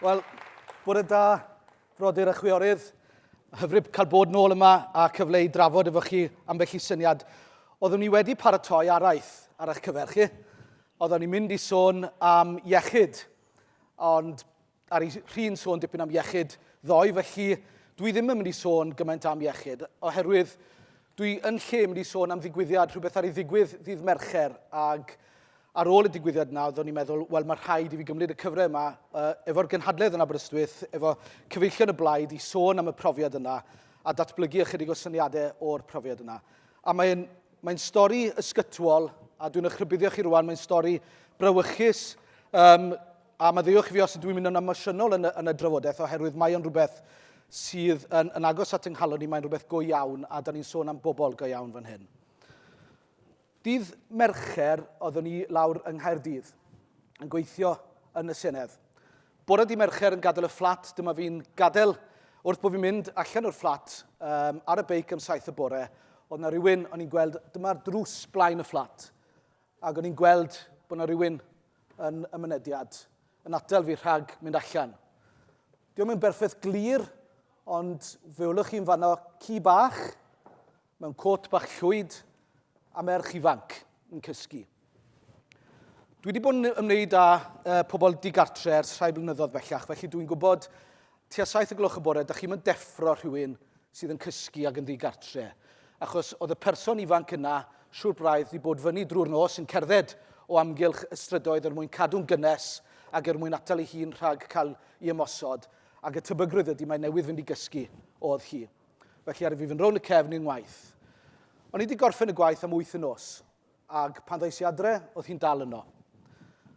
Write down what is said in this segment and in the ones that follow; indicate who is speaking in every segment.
Speaker 1: Wel, bore da, frodyr a chwiorydd. Hyfryd cael bod nôl yma a cyfle i drafod efo chi ambell i syniad. Oeddwn ni wedi paratoi Araith ar eich cyfer chi. Oeddwn ni'n mynd i sôn am Iechyd. Ond ar ei rhin sôn dipyn am Iechyd ddoe, felly dwi ddim yn mynd i sôn gymaint am Iechyd. Oherwydd dwi yn lle mynd i sôn am ddigwyddiad, rhywbeth ar ei ddigwydd ddydd Mercher. Ac ar ôl y digwyddiad na, oeddwn ni'n meddwl, wel, mae rhaid i fi gymryd y cyfrau yma efo'r nghynhadledd yn Aberystwyth, efo cyfeillion y blaid i sôn am y profiad yna a datblygu ychydig o syniadau o'r profiad yna. A mae'n stori ysgytwol, a dwi'n eich rhybuddio chi rwan, mae'n stori brawychus, a maddeuwch fi os ydw i'n mynd yn emosiynol yn y drafodaeth, oherwydd mae o'n rhywbeth sydd yn agos at ynghalon ni, mae'n rhywbeth go iawn, a da ni'n sôn am bobl go iawn fan hyn. Dydd Mercher oeddwn ni lawr yng Nghaerdydd yn gweithio yn y Senedd. Bore di Mercher yn gadael y fflat, dyma fi'n gadael wrth bod fi'n mynd allan o'r fflat ar y beic am 7 y bore. Oedd yna rhywun, o'n i'n gweld, dyma'r drws blaen y fflat. Ac o'n i'n gweld bod yna rhywun yn ymynediad, yn atal fi rhag mynd allan. Diolch yn berffaith glir, ond fe wylwch chi'n fanno ci bach, mewn cot bach llwyd, a merch ifanc yn cysgu. Dwi wedi bod yn ymwneud â pobl digartre ers rhai blynyddoedd bellach, felly dwi'n gwybod tua 7 y gloch y bore, da chi'n deffro rhywun sydd yn cysgu ac yn digartre. Achos oedd y person ifanc yna, siwr braidd, wedi bod fyny drwy'r nos yn cerdded o amgylch ystrydoedd er mwyn cadw'n gynnes ac er mwyn atal ei hun rhag cael ei ymosod. Ac y tebygrwydd ydy mae newydd fynd i gysgu oedd hi. Felly ar y fi fy'n rown y cefn i'n waith. O'n i wedi gorffen y gwaith am 8 y nos, ac pan ddais i adre, oedd hi'n dal yno.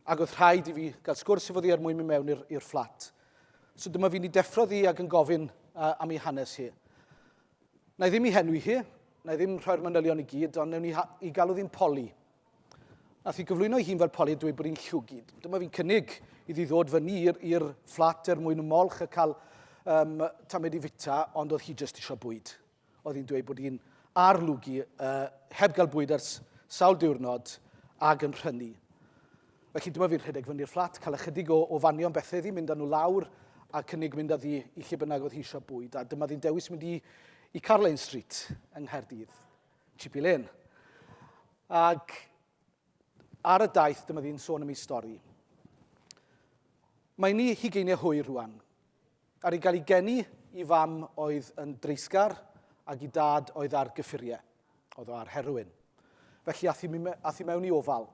Speaker 1: Ac oedd rhaid i fi gael sgwrs efo ddi er mwyn mynd mewn i'r fflat. So dyma fi'n i deffro ddi ac yn gofyn am ei hanes hi. Na i ddim i henwi hi, na i ddim rhoi'r manylion i gyd, ond newn i galw ddi'n Poli. Nath i gyflwyno ei hun fel Poli a dweud bod hi'n llwgyd. Dyma fi'n cynnig iddi ddod fyny i'r fflat er mwyn ymolch a cael tamed i fita, ond oedd hi jyst eisiau bwyd. Oedd hi'n dweud bod hi'n arlwgu heb gael bwyd ers sawl diwrnod ag yn prynu. Felly dyma fi'n rhedeg fyny'r fflat, cael ychydig o fanion bethau iddi, mynd â nhw lawr a cynnig mynd â ddi i lle bynnag oedd hi eisiau bwyd. A dyma ddi'n dewis mynd i Carlane Street yng Nghaerdydd, Chippy Lane. Ac ar y daith dyma ddi'n sôn am ei stori. Mae'n ni hugeiniau hwyr rwan. Ar ei gael ei geni i fam oedd yn dreisgar, ac i dad oedd ar gyffuriau, oedd o ar heroin. Felly ath i mewn i ofal.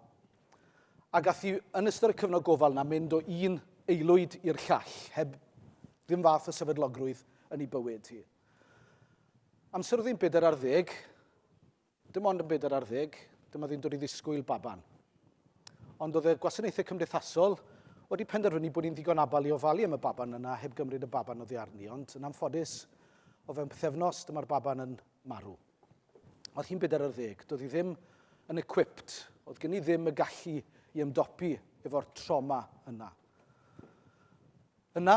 Speaker 1: Ac ath i yn ystod y cyfnod gofal yna mynd o un aelwyd i'r llall, heb ddim fath o sefydlogrwydd yn ei bywyd hi. Amser oedd hi'n 40, dim ond yn 40, dyma ddi'n dod i ddisgwyl baban. Ond oedd y gwasanaethau cymdeithasol wedi penderfynu bod hi'n ddigon abal i ofalu am y baban yna heb gymryd y baban oddi arni, ond yn anffodus, o fewn pythefnos, dyma'r baban yn marw. Oedd hi'n 40, doedd hi ddim yn equipped, oedd gen i ddim y gallu i ymdopi efo'r trauma yna. Yna,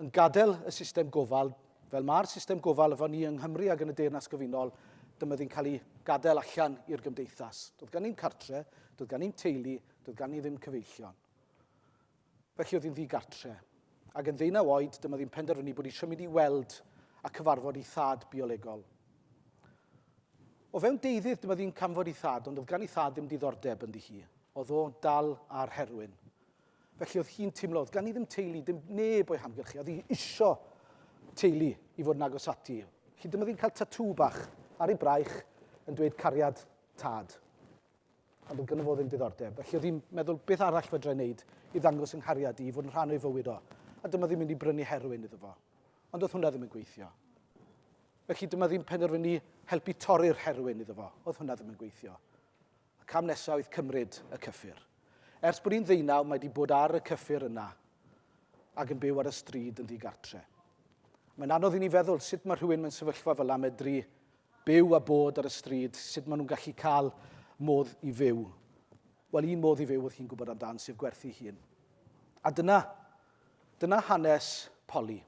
Speaker 1: yn gadael y system gofal, fel mae'r system gofal efo ni yng Nghymru ac yn y Deyrnas Gyfunol, dyma ddi'n cael ei gadael allan i'r gymdeithas. Doedd gan i'n cartre, doedd gan i'n teulu, doedd gan i ddim cyfeillion. Felly oedd hi'n ddigartre. Ac yn 19 oed, dyma ddi'n penderfynu bod eisiau mynd i weld a cyfarfod ei thad biolegol. O fewn deuddydd dyma ddi'n canfod ei thad, ond oedd gan ei thad ddim diddordeb ynddi hi. Oedd o dal ar heroin. Felly oedd hi'n teimlo, oedd gan i ddim teulu, dim neb o'i hamgylchu. Oedd hi isio teulu i fod yn agos ati. Felly dyma ddi'n cael tatŵ bach ar ei braich yn dweud cariad tad. Ond oedd gynno fo ddim diddordeb. Felly oedd hi'n meddwl beth arall fedra i wneud i ddangos yng nghariad i fod yn rhan o'i fywyd o. A dyma ddi'n mynd i brynu heroin iddo fo. Ond oedd hwnna ddim yn gweithio. Felly dyma ddim penderfynu helpu torri'r heroin iddo fo. Oedd hwnna ddim yn gweithio. Y cam nesaf oedd cymryd y cyffur. Ers bod hi'n 19, mae wedi bod ar y cyffur yna ac yn byw ar y stryd yn ddigartre. Mae'n anodd i ni feddwl sut mae rhywun mewn sefyllfa fel yna medru byw a bod ar y stryd, sut maen nhw'n gallu cael modd i fyw. Wel, un modd i fyw oedd hi'n gwybod amdan, sef gwerthu hun. A dyna hanes Poli.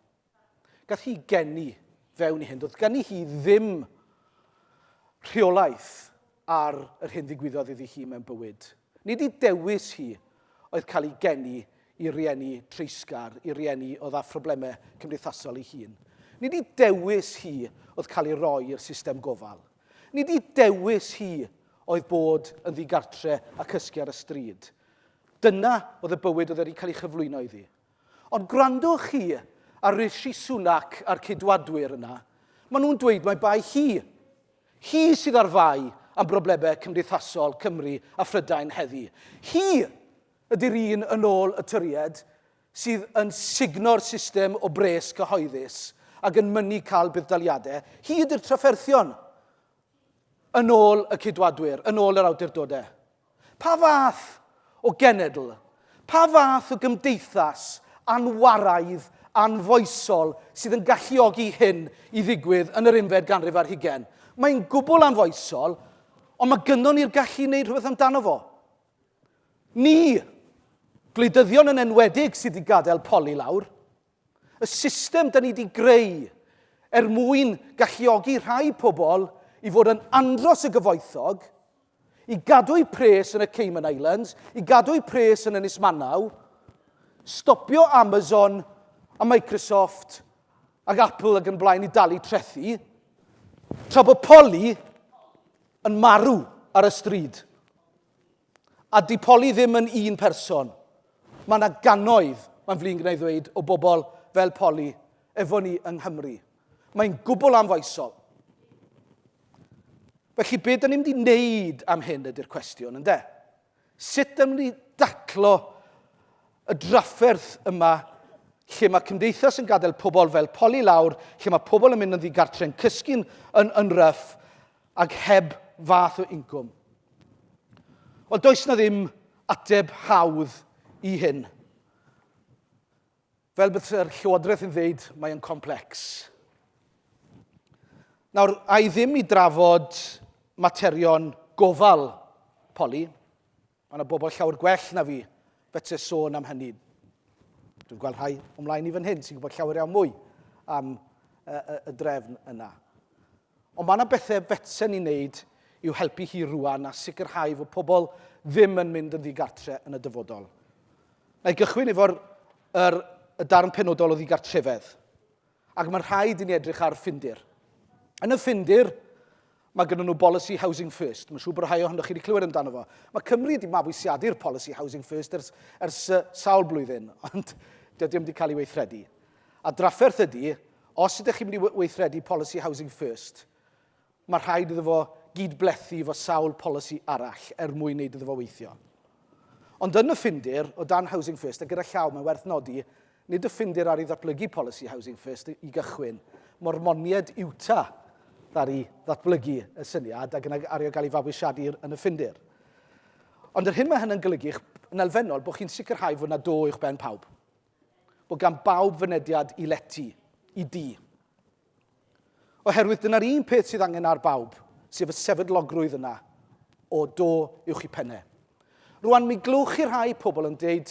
Speaker 1: Gath hi geni fewn i hyn. Doedd gen i hi ddim rheolaeth ar yr hyn ddigwyddodd iddi hi mewn bywyd. Nid i dewis hi oedd cael ei geni i rieni treisgar, i rieni oedd â phroblemau cymdeithasol ei hun. Nid i dewis hi oedd cael ei roi i'r system gofal. Nid i dewis hi oedd bod yn ddigartre a cysgu ar y stryd. Dyna oedd y bywyd oedd wedi cael ei chyflwyno iddi. Ond gwrandwch chi ar Rishi Sunak a'r cydwadwyr yna, maen nhw'n dweud mai bai hi. Hi sydd ar fai am broblemau cymdeithasol Cymru a Phrydain heddi. Hi ydy'r un yn ôl y tyried sydd yn signo'r system o bres cyhoeddus ac yn mynnu cael buddsoddiadau. Hi ydy'r trafferthion yn ôl y cydwadwyr, yn ôl yr awdurdodau. Pa fath o genedl, pa fath o gymdeithas anwaraidd, anfoesol sydd yn galluogi hyn i ddigwydd yn yr 11 ganrif ar 20. Mae'n gwbl anfoesol, ond mae gynnon ni'r gallu wneud rhywbeth amdano fo. Ni, gwleidyddion yn enwedig sydd wedi gadael poli lawr, y system da ni wedi greu mwyn galluogi rhai pobl i fod yn andros y gyfoethog, i gadw'i pres yn y Cayman Islands, i gadw'i pres yn Ynys Manaw, stopio Amazon a Microsoft ac Apple ac yn blaen i dalu trethu, tra bod poli yn marw ar y stryd. A di poli ddim yn un person. Mae yna gannoedd, mae'n flin gwneud ddweud, o bobl fel poli efo ni yng Nghymru. Mae'n gwbl anfoesol. Felly, be da ni'n mynd i wneud am hyn ydy'r cwestiwn, ynddo? Sut da ni'n mynd i daclo y drafferth yma lle mae cymdeithas yn gadael pobl fel poli lawr, lle mae pobl yn mynd yn ddigartre'n cysgu'n yn ryff ac heb fath o incwm. Wel, does na ddim ateb hawdd i hyn. Fel bydd yr Llywodraeth yn dweud, mae'n complex. Nawr, a i ddim i drafod materion gofal poli, mae yna bobl llawer gwell na fi fethe sôn am hynny. Dwi'n gweld rhai ymlaen i fan hyn sy'n gwybod llawer iawn mwy am y drefn yna. Ond mae yna bethau fetsen i wneud i'w helpu hi rwan a sicrhau fod pobl ddim yn mynd yn ddigartre yn y dyfodol. Na i gychwyn efo'r darn penodol o ddigartrefedd. Ac mae'n rhaid i ni edrych ar ffindir. Yn y ffindir, mae gyda nhw Policy Housing First. Mae'n siŵr bod rhai ohonoch chi wedi clywed amdano fo. Mae Cymru wedi mabwysiadu'r Policy Housing First ers sawl blwyddyn, ond dydy wedi cael ei weithredu. A drafferth ydy, os ydych chi'n mynd i weithredu Policy Housing First, mae rhaid iddo fo gydblethu fo sawl polisi arall mwyn wneud iddo fo weithio. Ond yn y ffindir, o dan Housing First, a gyda llaw, mae'n werth nodi, nid y ffindir ar ei ddatblygu Policy Housing First i gychwyn, mormoniad Utah ddari ddatblygu y syniad ac yn ario gael ei fabwysiadu yn y ffindir. Ond yr hyn mae hynny'n golygu yn elfennol bod chi'n sicrhau fod yna do i'ch ben pawb. Bod gan bawb fynediad i leti, i di. Oherwydd dyna'r un peth sydd angen ar bawb, sef y sefydlogrwydd yna o do i'ch i pennau. Rwan, mi glwch chi rhai pobl yn dweud,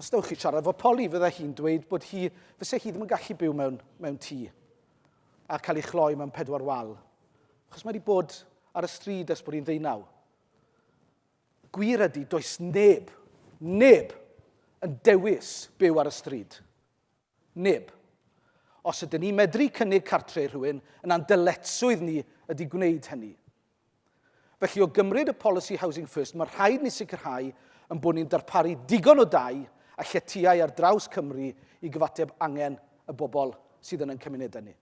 Speaker 1: os dewch chi siarad efo poli, fydda hi'n dweud bod fysa hi ddim yn gallu byw mewn tŷ a cael ei chloi mewn 4 wal. Achos mae wedi bod ar y stryd ers bod hi'n 19. Gwir ydy, does neb yn dewis byw ar y stryd. Neb. Os ydyn ni medru cynnig cartre rhywun, yna'n dyletswydd ni ydy gwneud hynny. Felly o gymryd y Policy Housing First, mae rhaid ni sicrhau yn bod ni'n darparu digon o dai a lletiau ar draws Cymru i gyfateb angen y bobl sydd yn cymunedau ni.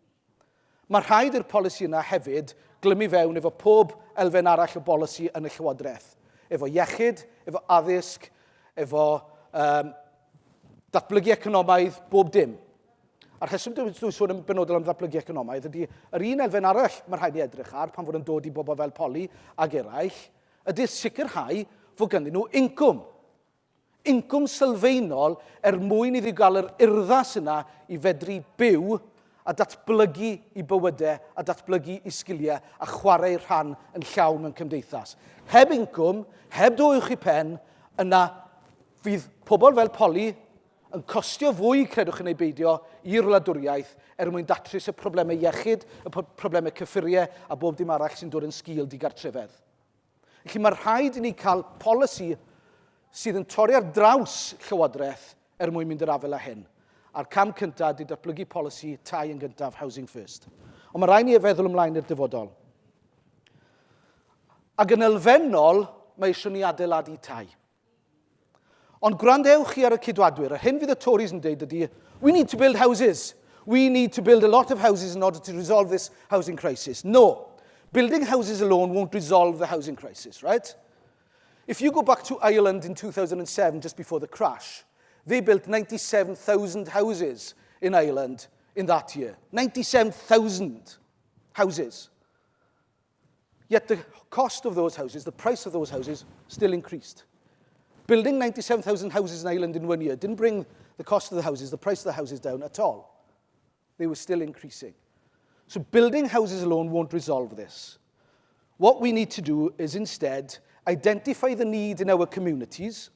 Speaker 1: Mae rhaid i'r polisi yna hefyd glymu fewn efo pob elfen arall o bolisi yn y Llywodraeth. Efo iechyd, efo addysg, efo datblygu economaidd, bob dim. A'r rheswm dwi'n sôn yn benodol am ddatblygu economaidd ydy yr un elfen arall mae rhaid i edrych ar pan fod yn dod i bobl fel poli ag eraill, ydy'r sicrhau fod ganddyn nhw incwm. Incwm sylfaenol mwyn iddi gael yr urddas yna i fedru byw a datblygu i bywydau, a datblygu i sgiliau, a chwarae rhan yn llawn mewn cymdeithas. Heb incwm, heb dwy'ch i pen, yna fydd pobl fel poli yn costio fwy, credwch yn ei beidio, i'r wladwriaeth mwyn datrys y problemau iechyd, y problemau cyffuriau a bob dim arall sy'n dod yn sgil digartrefedd. Felly mae rhaid i ni cael polisi sydd yn torri ar draws Llywodraeth mwyn mynd yr afel â hyn. A'r cam cyntaf ydy datblygu polisi tai yn gyntaf, housing first. Ond mae rhaid ni feddwl ymlaen i'r dyfodol. Ac yn elfennol, mae eisiau ni adeiladu tai. Ond gwrandewch chi ar y cydwadwyr, a hyn fydd y Tories yn dweud ydy, we need to build houses. We need to build a lot of houses in order to resolve this housing crisis. No, building houses alone won't resolve the housing crisis, right? If you go back to Ireland in 2007, just before the crash, they built 97,000 houses in Ireland in that year. 97,000 houses. Yet the cost of those houses, the price of those houses, still increased. Building 97,000 houses in Ireland in 1 year didn't bring the cost of the houses, the price of the houses down at all. They were still increasing. So building houses alone won't resolve this. What we need to do is instead identify the need in our communities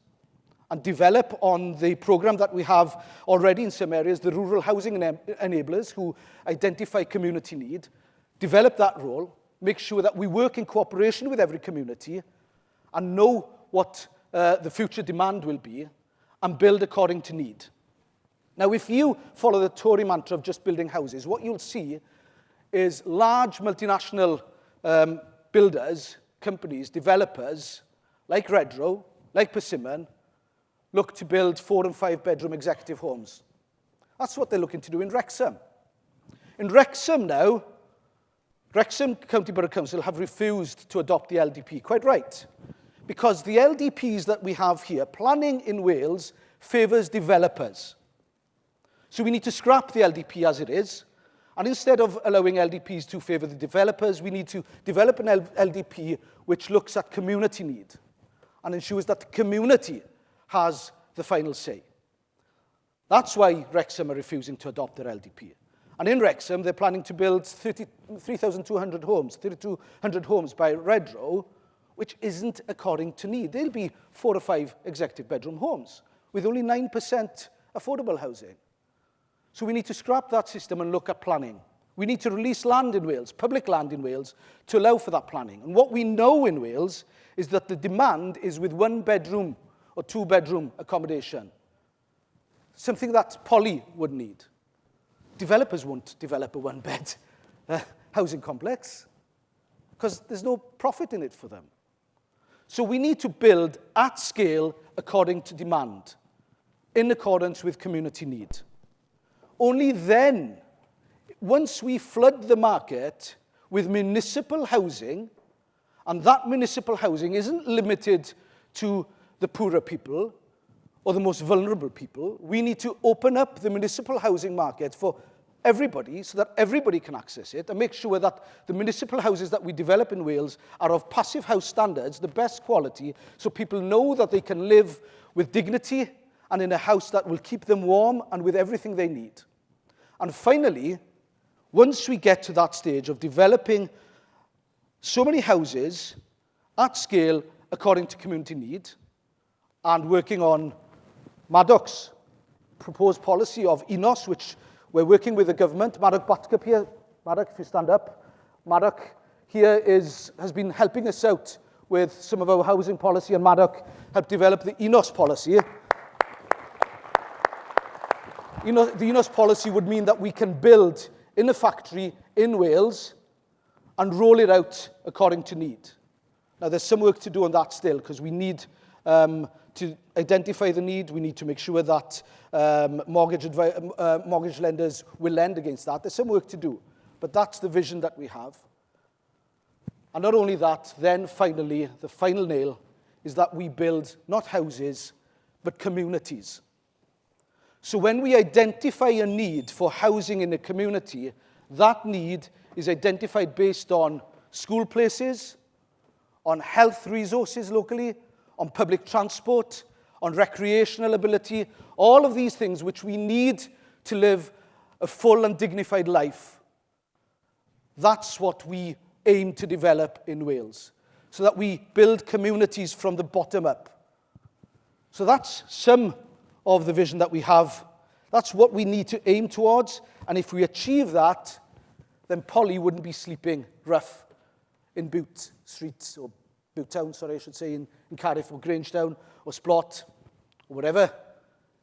Speaker 1: and develop on the programme that we have already in some areas, the rural housing enablers who identify community need, develop that role, make sure that we work in cooperation with every community and know what the future demand will be and build according to need. Now, if you follow the Tory mantra of just building houses, what you'll see is large multinational builders, companies, developers, like Redrow, like Persimmon, look to build 4 and 5 bedroom executive homes. That's what they're looking to do in Wrexham. In Wrexham now, Wrexham County Borough Council have refused to adopt the LDP, quite right, because the LDPs that we have here, planning in Wales, favours developers. So we need to scrap the LDP as it is, and instead of allowing LDPs to favour the developers, we need to develop an LDP which looks at community need and ensures that the community has the final say. That's why Wrexham are refusing to adopt their LDP. And in Wrexham, they're planning to build 3,200 homes, 3,200 homes by Redrow, which isn't according to need. They'll be 4 or 5 executive bedroom homes with only 9% affordable housing. So we need to scrap that system and look at planning. We need to release land in Wales, public land in Wales, to allow for that planning. And what we know in Wales is that the demand is with 1 bedroom or 2 bedroom accommodation. Something that Polly would need. Developers won't develop a 1 bed housing complex because there's no profit in it for them. So we need to build at scale according to demand, in accordance with community need. Only then, once we flood the market with municipal housing, and that municipal housing isn't limited to the poorer people or the most vulnerable people, we need to open up the municipal housing market for everybody so that everybody can access it and make sure that the municipal houses that we develop in Wales are of passive house standards, the best quality, so people know that they can live with dignity and in a house that will keep them warm and with everything they need. And finally, once we get to that stage of developing so many houses at scale according to community need and working on Madoc's proposed policy of ENOS, which we're working with the government. Madoc Batcup here. Madoc, if you stand up. Madoc here has been helping us out with some of our housing policy, and Madoc helped develop the ENOS policy. The ENOS policy would mean that we can build in a factory in Wales and roll it out according to need. Now, there's some work to do on that still, because we need to identify the need. We need to make sure that mortgage lenders will lend against that. There's some work to do, but that's the vision that we have. And not only that, then finally, the final nail is that we build not houses, but communities. So when we identify a need for housing in a community, that need is identified based on school places, on health resources locally, on public transport, on recreational ability, all of these things which we need to live a full and dignified life. That's what we aim to develop in Wales, so that we build communities from the bottom up. So that's some of the vision that we have. That's what we need to aim towards, and if we achieve that, then Polly wouldn't be sleeping rough in Boot Street, or Boot Town, sorry, I should say, in Cardiff, or Grangetown, or Splot, or whatever.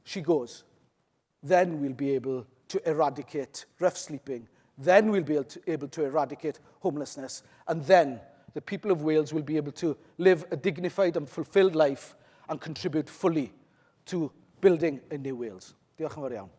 Speaker 1: she goes, then we'll be able to eradicate rough sleeping, then we'll be able to eradicate homelessness, and then the people of Wales will be able to live a dignified and fulfilled life and contribute fully to building a new Wales. Diolch yn fawr iawn.